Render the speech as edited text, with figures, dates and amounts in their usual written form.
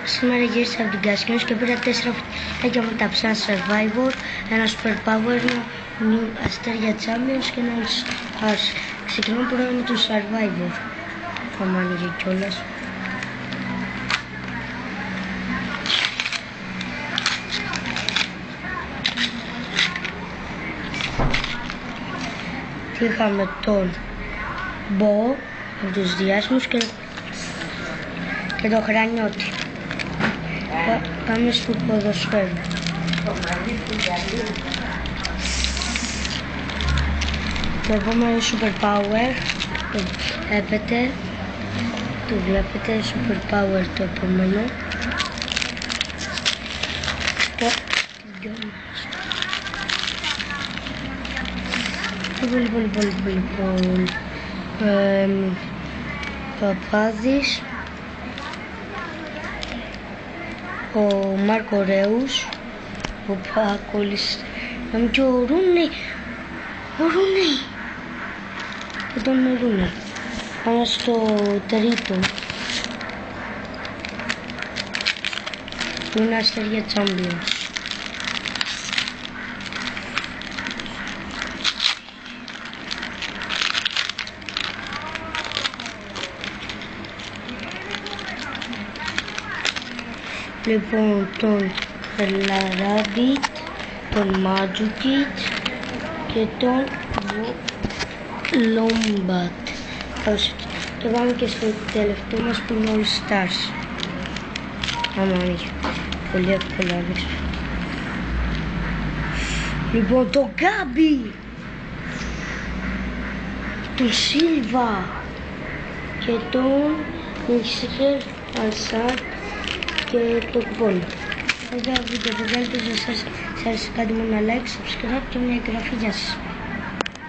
Σήμερα γύρισα από την Κασμίους και πήρα 4 φωτάκια με τα ψά Survivor, ένα Super Power, ένα Αστέρια Champions και ένα All Stars. Ξεκινώ πρώτα με το Survivor. Θα ανοίγει κιόλας. Είχαμε τον Μπο από τους διάσημους και το Χρανιώτη. Πάμε στο ποδοσφαίρο. Το επόμενο Super Power το βλέπετε Super Power το επόμενο. Λοιπόν, Παπάδης, ο Μάρκο Ρέους, ο Πάκολης, και ο Ρούνεϊ, και τον Ρούνεϊ. Πάμε στο τρίτο, που είναι Αστέρια Champions. Λοιπόν, τον Rabbit, τον Μάτζουκιτς και τον Lombat. Και πάμε και στο τελευταίο μας που είναι All Stars. Άμα ανοίγει. Πολύ εύκολα ανοίξει. Λοιπόν, τον Γκάμπι, τον Σίλβα και τον Μιχαήλ Αλσάρ και το κουπόνι. Βέβαια, βίντεο που κάνετε σε εσάς, κάντε μου ένα like, subscribe και μια εγγραφή. Γεια σας.